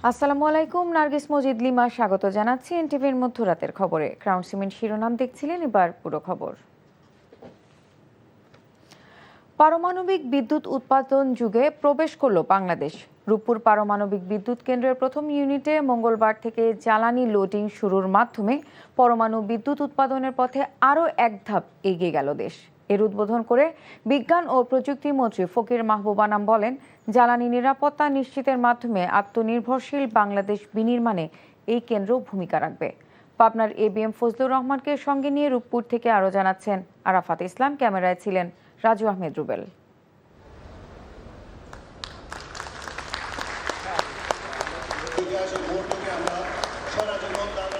আসসালামু আলাইকুম, নার্গিস মজিদ লিমা স্বাগত জানাচ্ছি এনটিভির মধ্যরাতের খবরে। ক্রাউন সিমেন্ট শিরোনাম দেখছিলেন, এবার পুরো খবর। পারমাণবিক বিদ্যুৎ উৎপাদন যুগে প্রবেশ করল বাংলাদেশ। রূপপুর পারমাণবিক বিদ্যুৎ কেন্দ্রের প্রথম ইউনিটে মঙ্গলবার থেকে জ্বালানি লোডিং শুরুর মাধ্যমে পরমাণু বিদ্যুৎ উৎপাদনের পথে আরও এক ধাপ এগিয়ে গেল দেশ। এর উদ্বোধন করে বিজ্ঞান ও প্রযুক্তি মন্ত্রী ফকির মাহবুব আনাম বলেন, জ্বালানি নিরাপত্তা নিশ্চিতের মাধ্যমে আত্মনির্ভরশীল বাংলাদেশ বিনির্মাণে এই কেন্দ্র ভূমিকা রাখবে। পাবনার এবিএম ফজলুর রহমানকে সঙ্গে নিয়ে রূপপুর থেকে আরও জানাচ্ছেন আরাফাত ইসলাম। ক্যামেরায় ছিলেন রাজু আহমেদ রুবেল।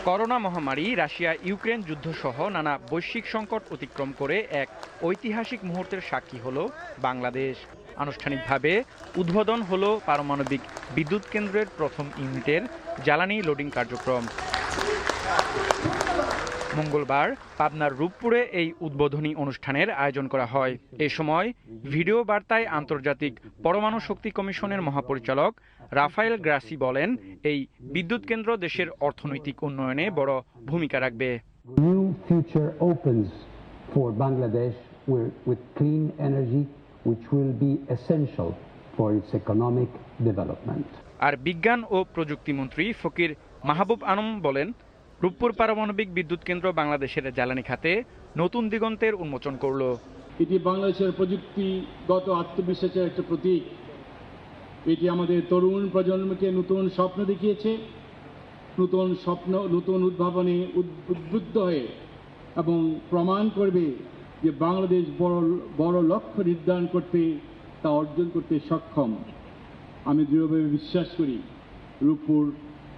করোনা মহামারী, রাশিয়া ইউক্রেন যুদ্ধসহ নানা বৈশ্বিক সংকট অতিক্রম করে এক ঐতিহাসিক মুহূর্তের সাক্ষী হলো বাংলাদেশ। আনুষ্ঠানিকভাবে উদ্বোধন হলো পারমাণবিক বিদ্যুৎ কেন্দ্রের প্রথম ইউনিটের জ্বালানি লোডিং কার্যক্রম। মঙ্গলবার পাবনার রূপপুরে এই উদ্বোধনী অনুষ্ঠানের আয়োজন করা হয়। এ সময় ভিডিও বার্তায় আন্তর্জাতিক পরমাণু শক্তি কমিশনের মহাপরিচালক রাফায়েল গ্রাসি বলেন, এই বিদ্যুৎ কেন্দ্র দেশের অর্থনৈতিক উন্নয়নে বড় ভূমিকা রাখবে। New future opens for Bangladesh with clean energy, which will be essential for its economic development. আর বিজ্ঞান ও প্রযুক্তি মন্ত্রী ফকির মাহবুব আনাম বলেন, রূপপুর পারমাণবিক বিদ্যুৎ কেন্দ্র বাংলাদেশের জ্বালানি খাতে নতুন দিগন্তের উন্মোচন করল। এটি বাংলাদেশের প্রযুক্তিগত আত্মবিশ্বাসের একটা প্রতীক। এটি আমাদের তরুণ প্রজন্মকে নতুন স্বপ্ন দেখিয়েছে, নতুন স্বপ্ন, নতুন উদ্ভাবনে উদ্বুদ্ধ হয়ে এবং প্রমাণ করবে যে বাংলাদেশ বড় লক্ষ্য নির্ধারণ করতে, তা অর্জন করতে সক্ষম। আমি দৃঢ়ভাবে বিশ্বাস করি রূপপুর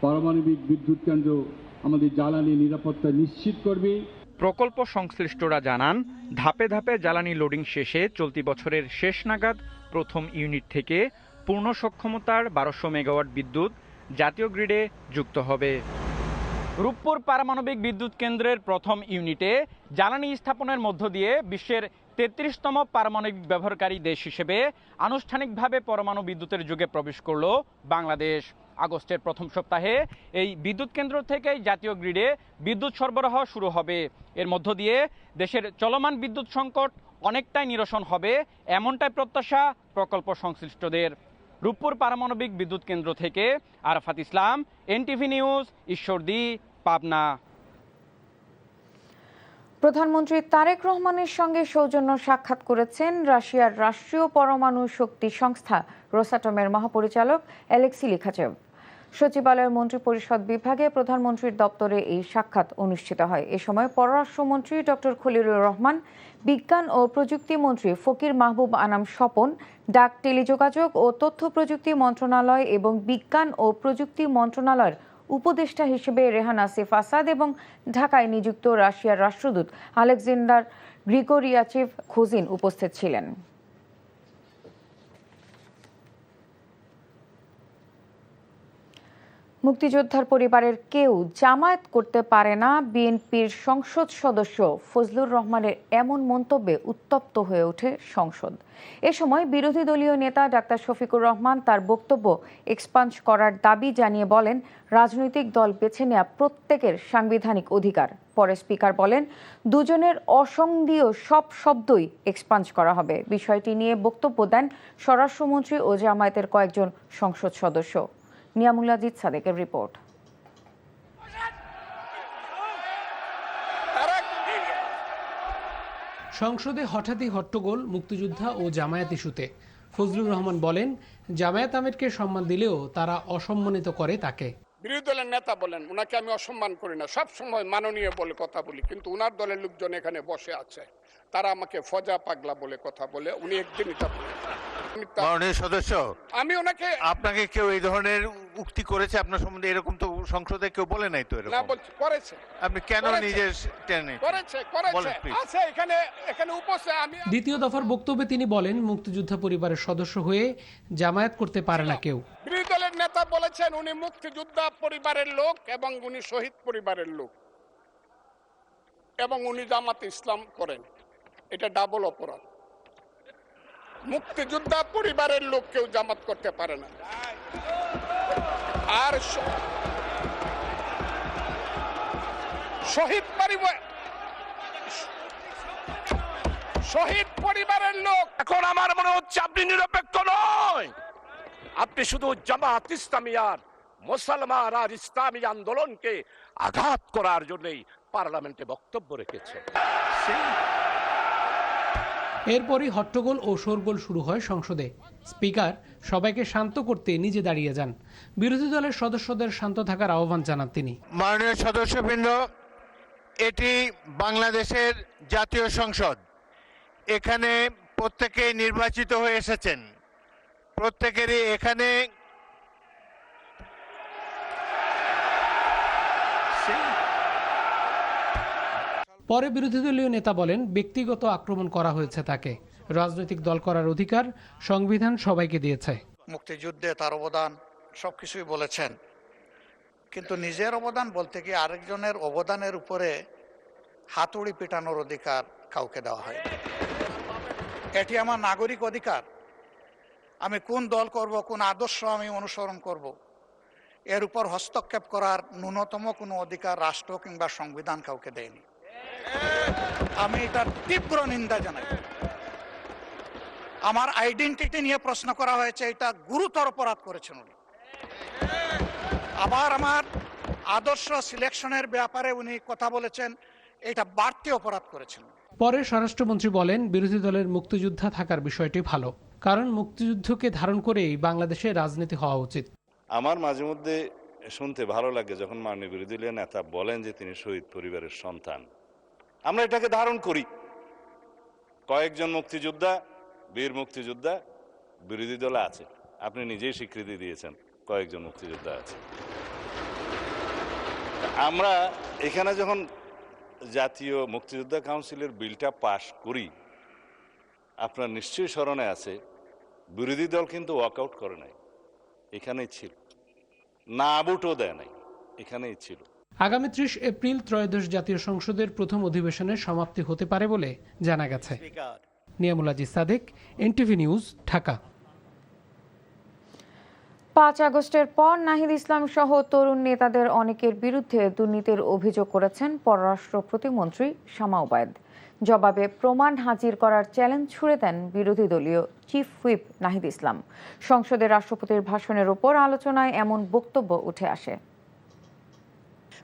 পারমাণবিক বিদ্যুৎ কেন্দ্র আমাদের জ্বালানি নিরাপত্তা নিশ্চিত করবে। প্রকল্প সংশ্লিষ্টরা জানান, ধাপে ধাপে জ্বালানি লোডিং শেষে চলতি বছরের শেষ নাগাদ প্রথম ইউনিট থেকে পূর্ণ সক্ষমতার 1200 মেগাওয়াট বিদ্যুৎ জাতীয় গ্রিডে যুক্ত হবে। রূপপুর পারমাণবিক বিদ্যুৎ কেন্দ্রের প্রথম ইউনিটে জ্বালানি স্থাপনের মধ্য দিয়ে বিশ্বের 33তম পারমাণবিক ব্যবহারকারী দেশ হিসেবে আনুষ্ঠানিকভাবে পরমাণু বিদ্যুতের যুগে প্রবেশ করল বাংলাদেশ। আগস্টের প্রথম সপ্তাহে এই বিদ্যুৎ কেন্দ্র থেকেই জাতীয় গ্রিডে বিদ্যুৎ সরবরাহ শুরু হবে। এর মধ্য দিয়ে দেশের চলমান বিদ্যুৎ সংকট অনেকটাই নিরসন হবে, এমনটাই প্রত্যাশা প্রকল্প সংশ্লিষ্টদের। রূপপুর পারমাণবিক বিদ্যুৎ কেন্দ্র থেকে আরাফাত ইসলাম, এনটিভি নিউজ, ঈশ্বরদী, পাবনা। প্রধানমন্ত্রী তারেক রহমানের সঙ্গে সৌজন্য সাক্ষাৎ করেছেন রাশিয়ার রাষ্ট্রীয় পরমাণু শক্তি সংস্থা রোসাটমের মহাপরিচালক অ্যালেক্সি লিখাচেভ। সচিবালয়ের মন্ত্রিপরিষদ বিভাগে প্রধানমন্ত্রীর দপ্তরে এই সাক্ষাৎ অনুষ্ঠিত হয়। এ সময় পররাষ্ট্রমন্ত্রী ডক্টর খলিলুর রহমান, বিজ্ঞান ও প্রযুক্তি মন্ত্রী ফকির মাহবুব আনাম স্বপন, ডাক, টেলিযোগাযোগ ও তথ্য প্রযুক্তি মন্ত্রণালয় এবং বিজ্ঞান ও প্রযুক্তি মন্ত্রণালয়ের উপদেষ্টা হিসেবে রেহান আসিফ আসাদ এবং ঢাকায় নিযুক্ত রাশিয়ার রাষ্ট্রদূত আলেকজান্ডার গ্রিগোরিয়াচেভ খুজিন উপস্থিত ছিলেন। মুক্তিযোদ্ধার পরিবারের কেউ জামায়াত করতে পারে না, বিএনপির সংসদ সদস্য ফজলুর রহমানের এমন মন্তব্যে উত্তপ্ত হয়ে ওঠে সংসদ। এ সময় বিরোধী দলীয় নেতা ডাক্তার শফিকুর রহমান তার বক্তব্য এক্সপাঞ্জ করার দাবি জানিয়ে বলেন, রাজনৈতিক দল বেছে নেওয়া প্রত্যেকের সাংবিধানিক অধিকার। পরে স্পিকার বলেন, দুজনের অসংদীয় সব শব্দই এক্সপাঞ্জ করা হবে। বিষয়টি নিয়ে বক্তব্য দেন স্বরাষ্ট্রমন্ত্রী ও জামায়াতের কয়েকজন সংসদ সদস্য। নিয়ামুল্লাজিৎ সাদেকের রিপোর্ট। সংসদে হঠাৎই হট্টগোল মুক্তিযোদ্ধা ও জামায়াত ইস্যুতে। ফজলুর রহমান বলেন, জামায়াত আমিরকে সম্মান দিলেও তারা অসম্মানিত করে তাকে। বিরোধী দলের নেতা বলেন, উনাকে আমি অসম্মান করি না, সব সময় মাননীয় বলে কথা বলি, কিন্তু উনার দলের লোকজন এখানে বসে আছে, তারা আমাকে ফজা পাগলা বলে কথা বলে। উনি একদিন এটা বলেন। মাননীয় সদস্য, আমি ওনাকে, আপনাকে কেউ এই ধরনের উক্তি করেছে আপনার সম্বন্ধে? এরকম তো সংসদে কেউ বলে নাই তো। এরকম না বলছি, করেছে। আপনি কেন নিজে টেনে? করেছে আছে এখানে উপস্থিত। আমি দ্বিতীয় দফার বক্তব্যে তিনি বলেন, মুক্তিযোদ্ধা পরিবারের সদস্য হয়ে জামায়াত করতে পারে না কেউ। বিরোধী দলের নেতা বলেছেন উনি মুক্তিযোদ্ধা পরিবারের লোক এবং উনি শহীদ পরিবারের লোক এবং উনি জামাতে ইসলাম করেন। এটা ডাবল অপরাধ। মুক্তিযোদ্ধা পরিবারের লোক কেউ জামাত করতে পারে না। আর শহীদ পরিবারের লোক। এখন আমার মনে হচ্ছে আপনি নিরপেক্ষ নয়, আপনি শুধু জামাত ইসলামী আর মুসলমান আর ইসলামী আন্দোলনকে আঘাত করার জন্যই পার্লামেন্টে বক্তব্য রেখেছেন। এরপরই হট্টগোল ও শোরগোল শুরু হয় সংসদে। স্পিকার সবাইকে শান্ত করতে নিজে দাঁড়িয়ে যান। বিরোধী দলের সদস্যদের শান্ত থাকার আহ্বান জানান তিনি। মাননীয় সদস্যবৃন্দ, এটি বাংলাদেশের জাতীয় সংসদ। এখানে প্রত্যেকেই নির্বাচিত হয়ে এসেছেন, প্রত্যেকেরই এখানে পরে বিরোধী দলীয় নেতা বলেন, ব্যক্তিগত আক্রমণ করা হয়েছে তাকে। রাজনৈতিক দল করার অধিকার সংবিধান সবাইকে দিয়েছে। মুক্তিযুদ্ধে তার অবদান সবকিছুই বলেছেন, কিন্তু নিজের অবদান বলতে গিয়ে আরেকজনের অবদানের উপরে হাতুড়ি পেটানোর অধিকার কাউকে দেওয়া হয়। এটি আমার নাগরিক অধিকার। আমি কোন দল করব, কোন আদর্শ আমি অনুসরণ করব, এর উপর হস্তক্ষেপ করার ন্যূনতম কোনো অধিকার রাষ্ট্র কিংবা সংবিধান কাউকে দেয়নি। আমি এটার তীব্র নিন্দা জানাই। আমার আইডেন্টিটি নিয়ে প্রশ্ন করা হয়েছে, এটা গুরুতর অপরাধ করেছেন উনি। আবার আমার আদর্শ সিলেকশনের ব্যাপারে উনি কথা বলেছেন, এটা বাড়তি অপরাধ করেছেন। পরে স্বরাষ্ট্রমন্ত্রী বলেন, বিরোধী দলের মুক্তিযোদ্ধা থাকার বিষয়টি ভালো, কারণ মুক্তিযুদ্ধকে ধারণ করেই বাংলাদেশে রাজনীতি হওয়া উচিত। আমার মাঝে মধ্যে শুনতে ভালো লাগে যখন মাননীয় বিরোধী দলীয় নেতা বলেন যে তিনি শহীদ পরিবারের সন্তান। আমরা এটাকে ধারণ করি। কয়েকজন মুক্তিযোদ্ধা, বীর মুক্তিযোদ্ধা বিরোধী দলে আছে। আপনি নিজেই স্বীকৃতি দিয়েছেন কয়েকজন মুক্তিযোদ্ধা আছে। আমরা এখানে যখন জাতীয় মুক্তিযোদ্ধা কাউন্সিলের বিলটা পাশ করি, আপনার নিশ্চয়ই স্মরণে আছে, বিরোধী দল কিন্তু ওয়াকআউট করে নাই, এখানেই ছিল, না ভোটও দেয় নাই, এখানেই ছিল। আগামী 30 এপ্রিল ত্রয়োদশ জাতীয় সংসদের প্রথম অধিবেশনের সমাপ্তি হতে পারে বলে জানা গেছে। Niamul Aziz Sadek, NTV news, Dhaka. 5 আগস্টের পর নাহিদ ইসলাম সহ তরুণ নেতাদের অনেকের বিরুদ্ধে দুর্নীতির অভিযোগ করেছেন পররাষ্ট্র প্রতিমন্ত্রী শামা ওবায়দ। জবাবে প্রমাণ হাজির করার চ্যালেঞ্জ ছুড়ে দেন বিরোধী দলীয় চিফ হুইপ নাহিদ ইসলাম। সংসদে রাষ্ট্রপতির ভাষণের উপর আলোচনায় এমন বক্তব্য উঠে আসে।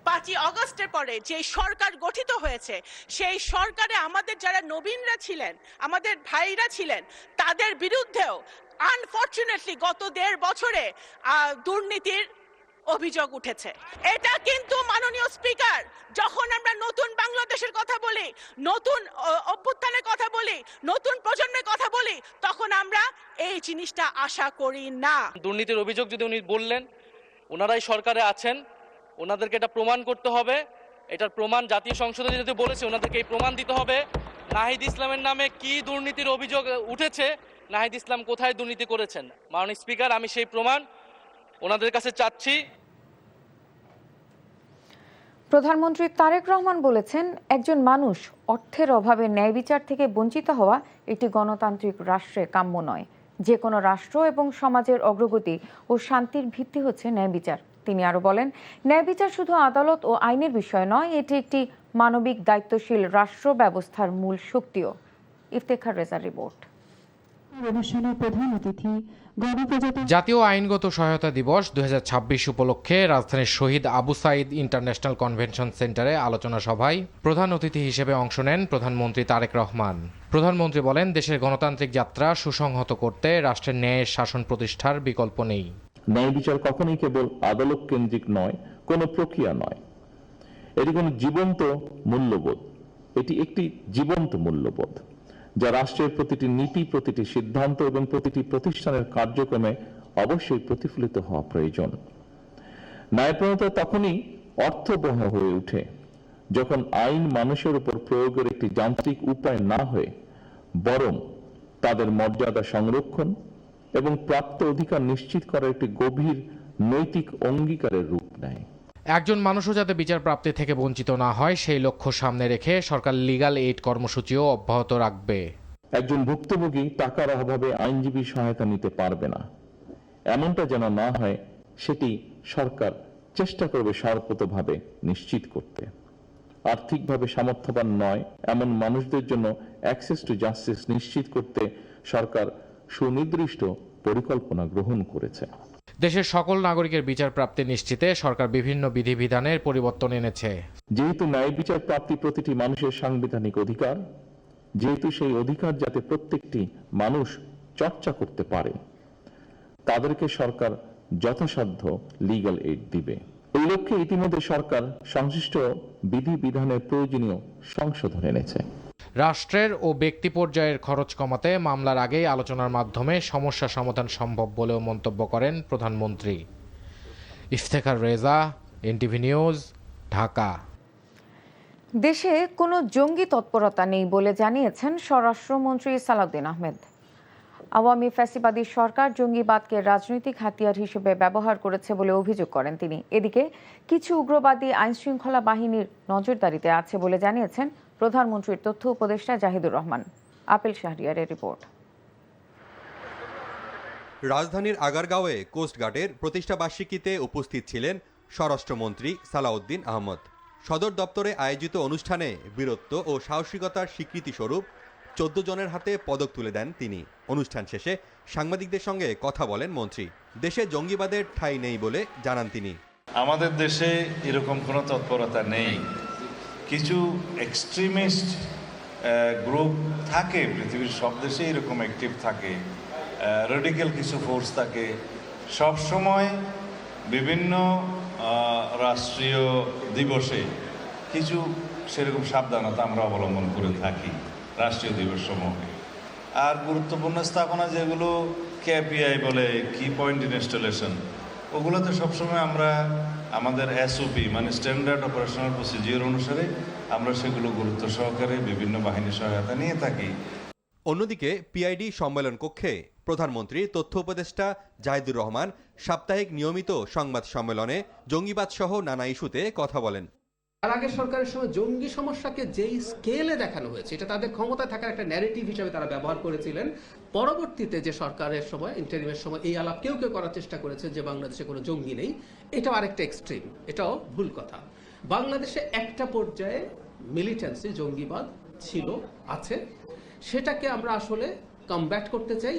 5 আগস্টের পরে যে সরকার গঠিত হয়েছে, সেই সরকারে আমাদের যারা নবীনরা ছিলেন, আমাদের ভাইরা ছিলেন, তাদের বিরুদ্ধেও আনফরচুনেটলি গত 1.5 বছরে দুর্নীতির অভিযোগ উঠেছে। এটা কিন্তু মাননীয় স্পিকার, যখন আমরা নতুন বাংলাদেশের কথা বলি, নতুন অভ্যুত্থানের কথা বলি, নতুন প্রজন্মের কথা বলি, তখন আমরা এই জিনিসটা আশা করি না। দুর্নীতির অভিযোগ যদি উনি বললেন, ওনারাই সরকারে আছেন, ওনাদেরকে এটা প্রমাণ করতে হবে। এটার প্রমাণ জাতীয় সংসদে যদি বলেছে, ওনাদেরকে এই প্রমাণ দিতে হবে নাহিদ ইসলামের নামে কি দুর্নীতির অভিযোগ উঠেছে, নাহিদ ইসলাম কোথায় দুর্নীতি করেছেন। মাননীয় স্পিকার, আমি সেই প্রমাণ ওনাদের কাছে চাচ্ছি। প্রধানমন্ত্রী তারেক রহমান বলেছেন, একজন মানুষ অর্থের অভাবে ন্যায় বিচার থেকে বঞ্চিত হওয়া একটি গণতান্ত্রিক রাষ্ট্রে কাম্য নয়। যে কোনো রাষ্ট্র এবং সমাজের অগ্রগতি ও শান্তির ভিত্তি হচ্ছে ন্যায় বিচার। তিনি আরো বলেন, ন্যায় বিচার শুধু আদালত ও আইনের বিষয় নয়, এটি একটি মানবিক দায়িত্বশীল রাষ্ট্র ব্যবস্থার মূল শক্তিও। ইফতেখার রেজার রিপোর্ট। জাতীয় আইনগত সহায়তা দিবস 2026 উপলক্ষে রাজধানীর শহীদ আবু সাইদ ইন্টারন্যাশনাল কনভেনশন সেন্টারে আলোচনা সভায় প্রধান অতিথি হিসেবে অংশ নেন প্রধানমন্ত্রী তারেক রহমান। প্রধানমন্ত্রী বলেন, দেশের গণতান্ত্রিক যাত্রা সুসংহত করতে রাষ্ট্রের ন্যায়ের শাসন প্রতিষ্ঠার বিকল্প নেই। ন্যায় বিচার কখনোই কেবল আদালত কেন্দ্রিক নয়, কোনো প্রক্রিয়া নয়, এটি কোনো জীবন্ত মূল্যবোধ। এটি একটি জীবন্ত মূল্যবোধ যা রাষ্ট্রের প্রতিটি নীতি, প্রতিটি সিদ্ধান্ত এবং প্রতিটি প্রতিষ্ঠানের কার্যক্রমে অবশ্যই প্রতিফলিত হওয়া প্রয়োজন। ন্যায়প্রণতা তখনই অর্থবহ হয়ে ওঠে যখন আইন মানুষের উপর প্রয়োগের একটি যান্ত্রিক উপায় না হয়ে বরং তাদের মর্যাদা সংরক্ষণ এবং প্রাপ্ত অধিকার নিশ্চিত করার একটি গভীর নৈতিক অঙ্গীকারের রূপ নেয়। একজন মানুষও যাতে বিচার প্রাপ্তি থেকে বঞ্চিত না হয়, সেই লক্ষ্য সামনে রেখে সরকার লিগ্যাল এইড কর্মসূচিও অব্যাহত রাখবে। একজন ভুক্তভোগী টাকার অভাবে আইনজীবী সহায়তা নিতে পারবে না, এমনটা যেন না হয়, সেটি সরকার চেষ্টা করবে সারপতভাবে নিশ্চিত করতে। আর্থিকভাবে সামর্থ্যবান নয় এমন মানুষদের জন্য অ্যাক্সেস টু জাস্টিস নিশ্চিত করতে সরকার সুনির্দিষ্ট পরিকল্পনা গ্রহণ করেছে। দেশের সকল নাগরিকের বিচার প্রাপ্তি নিশ্চিতে সরকার বিভিন্ন বিধিবিধানের পরিবর্তন এনেছে। যেহেতু ন্যায় বিচার প্রাপ্তি প্রতিটি মানুষের সাংবিধানিক অধিকার, যেহেতু সেই অধিকার যাতে প্রত্যেকটি মানুষ চর্চা করতে পারে, তাদেরকে সরকার যথাসাধ্য লিগ্যাল এইড দিবে। এই লক্ষ্যে ইতিমধ্যে সরকার সংশ্লিষ্ট বিধিবিধানের প্রয়োজনীয় সংশোধন এনেছে। রাষ্ট্রের ও ব্যক্তি পর্যায়ের খরচ কমাতে মামলার আগেই আলোচনার মাধ্যমে সমস্যা সমাধান সম্ভব বলেও মন্তব্য করেন প্রধানমন্ত্রী। Iftekhar Reza, NTV news, Dhaka. দেশে কোনো জঙ্গি তৎপরতা নেই বলে জানিয়েছেন স্বরাষ্ট্রমন্ত্রী সালাউদ্দিন আহমেদ। আওয়ামী ফ্যাসিবাদী সরকার জঙ্গিবাদকে রাজনৈতিক হাতিয়ার হিসেবে ব্যবহার করেছে বলে অভিযোগ করেন তিনি। এদিকে কিছু উগ্রবাদী আইনশৃঙ্খলা বাহিনীর নজরদারিতে আছে বলে জানিয়েছেন প্রধানমন্ত্রীর তথ্য উপদেষ্টা জাহিদুর রহমান। আপেল শাহরিয়ারের রিপোর্ট। রাজধানীর আগারগাঁওয়ে কোস্টগার্ডের প্রতিষ্ঠা বার্ষিকীতে উপস্থিত ছিলেন স্বরাষ্ট্রমন্ত্রী সালাউদ্দিন আহমদ। সদর দপ্তরে আয়োজিত অনুষ্ঠানে বীরত্ব ও সাহসিকতার স্বীকৃতি স্বরূপ 14 জনের হাতে পদক তুলে দেন তিনি। অনুষ্ঠান শেষে সাংবাদিকদের সঙ্গে কথা বলেন মন্ত্রী। দেশে জঙ্গিবাদের ঠাঁই নেই বলে জানান তিনি। আমাদের দেশে এরকম কোনো তৎপরতা নেই। কিছু এক্সট্রিমিস্ট গ্রুপ থাকে, পৃথিবীর সব দেশে এরকম অ্যাক্টিভ থাকে, রেডিক্যাল কিছু ফোর্স থাকে। সবসময় বিভিন্ন রাষ্ট্রীয় দিবসে কিছু সেরকম সাবধানতা আমরা অবলম্বন করে থাকি রাষ্ট্রীয় দিবস সমূহে। আর গুরুত্বপূর্ণ স্থাপনা যেগুলো কেপিআই বলে, কি পয়েন্ট ইনস্টলেশন, ওগুলোতে সবসময় আমরা আমাদের এসওপি মানে স্ট্যান্ডার্ড অপারেশনাল প্রসিজিওর অনুসারে আমরা সেগুলো গুরুত্ব সহকারে বিভিন্ন বাহিনীর সহায়তা নিয়ে থাকি। অন্যদিকে পিআইডি সম্মেলন কক্ষে প্রধানমন্ত্রী তথ্য উপদেষ্টা জাহিদুর রহমান সাপ্তাহিক নিয়মিত সংবাদ সম্মেলনে জঙ্গিবাদ সহ নানা ইস্যুতে কথা বলেন। তার আগের সরকারের সময় জঙ্গি সমস্যাকে যেই স্কেলে দেখানো হয়েছে, এটা তাদের ক্ষমতায় থাকার একটা ন্যারেটিভ হিসেবে তারা ব্যবহার করেছিলেন। পরবর্তীতে যে সরকারের সময়, ইন্টারিমের সময় এই আলাপ কেউ কেউ করার চেষ্টা করেছে যে বাংলাদেশে কোনো জঙ্গি নেই, এটাও আরেকটা এক্সট্রিম, এটাও ভুল কথা। বাংলাদেশে একটা পর্যায়ে মিলিটেন্সি জঙ্গিবাদ ছিল, আছে, সেটাকে আমরা আসলে কমব্যাট করতে চাই।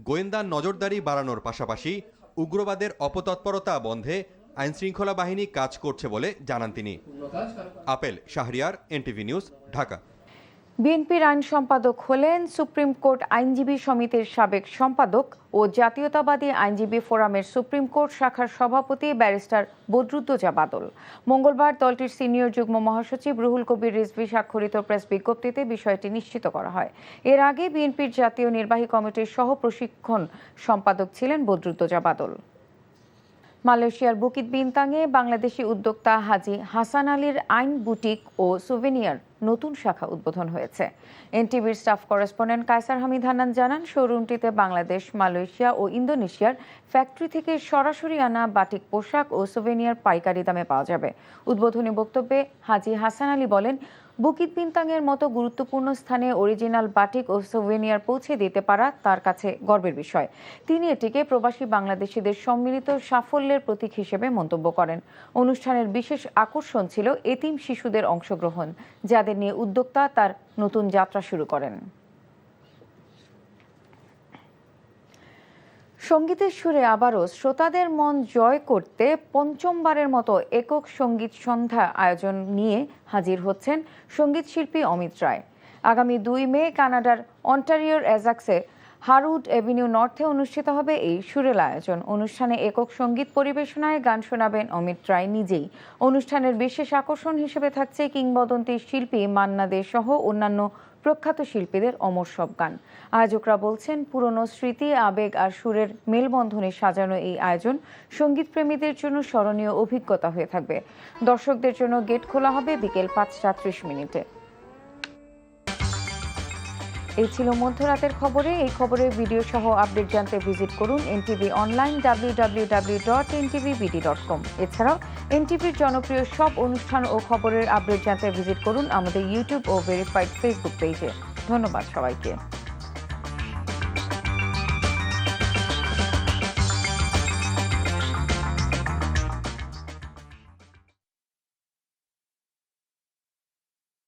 গোয়েন্দা নজরদারি বাড়ানোর পাশাপাশি উগ্রবাদের অপতৎপরতা বন্ধে আইনশৃঙ্খলা বাহিনী কাজ করছে বলে জানান তিনি। Apple Shahriar, NTV news, Dhaka. বিএনপির আইন সম্পাদক হলেন সুপ্রিম কোর্ট আইনজীবী সমিতির সাবেক সম্পাদক ও জাতীয়তাবাদী আইনজীবী ফোরামের সুপ্রিম কোর্ট শাখার সভাপতি ব্যারিস্টার বদরুদ্দোজা বাদল। মঙ্গলবার দলটির সিনিয়র যুগ্ম মহাসচিব রুহুল কবির রিজভী স্বাক্ষরিত প্রেস বিজ্ঞপ্তিতে বিষয়টি নিশ্চিত করা হয়। এর আগে বিএনপির জাতীয় নির্বাহী কমিটির সহ প্রশিক্ষণ সম্পাদক ছিলেন বদরুদ্দোজা বাদল। মালয়েশিয়ার বুকিত বিনতাংয়ে বাংলাদেশি উদ্যোক্তা হাজি হাসান আলীর আইন বুটিক ও সুভেনিয়ার নতুন শাখা উদ্বোধন হয়েছে। এনটিভির স্টাফ করেসপন্ডেন্ট কায়সার হামিদ হান্নান জানান, শোরুমটিতে বাংলাদেশ, মালয়েশিয়া ও ইন্দোনেশিয়ার ফ্যাক্টরি থেকে সরাসরি আনা বাটিক পোশাক ও সুভেনিয়ার পাইকারি দামে পাওয়া যাবে। উদ্বোধনী বক্তব্যে হাজি হাসান আলী বলেন, বুকিত বিনতাংয়ের মতো গুরুত্বপূর্ণ স্থানে অরিজিনাল বাটিক ও সুভেনিয়ার পৌঁছে দিতে পারা তার কাছে গর্বের বিষয়। তিনি এটিকে প্রবাসী বাংলাদেশিদের সম্মিলিত সাফল্যের প্রতীক হিসেবে মন্তব্য করেন। অনুষ্ঠানের বিশেষ আকর্ষণ ছিল এতিম শিশুদের অংশগ্রহণ, যাদের নিয়ে উদ্যোক্তা তার নতুন যাত্রা শুরু করেন। সঙ্গীতের সুরে আবারও শ্রোতাদের মন জয় করতে পঞ্চমবারের মতো একক সঙ্গীত সন্ধ্যা আয়োজন নিয়ে হাজির হচ্ছেন সঙ্গীত শিল্পী অমিত রায়। আগামী 2 মে কানাডার অন্টারিওর এজাক্সে হারউড এভিনিউ নর্থে অনুষ্ঠিত হবে এই সুরেল আয়োজন। অনুষ্ঠানে একক সঙ্গীত পরিবেশনায় গান শোনাবেন অমিত রায় নিজেই। অনুষ্ঠানের বিশেষ আকর্ষণ হিসেবে থাকছে কিংবদন্তি শিল্পী মান্না দে সহ অন্যান্য প্রখ্যাত শিল্পীদের অমর সব গান। আয়োজকরা বলছেন, পুরনো স্মৃতি, আবেগ আর সুরের মেলবন্ধনে সাজানো এই আয়োজন সঙ্গীত প্রেমীদের জন্য স্মরণীয় অভিজ্ঞতা হয়ে থাকবে। দর্শকদের জন্য গেট খোলা হবে বিকেল 5:30। এই ছিল মধ্যরাতের খবরে। এই খবরের ভিডিও সহ আপডেট জানতে ভিজিট করুন এনটিভি অনলাইন www.ntvbd.com। এছাড়াও এনটিভির জনপ্রিয় সব অনুষ্ঠান ও খবরের আপডেট জানতে ভিজিট করুন আমাদের ইউটিউব ও ভেরিফাইড ফেসবুক পেজে। ধন্যবাদ সবাইকে।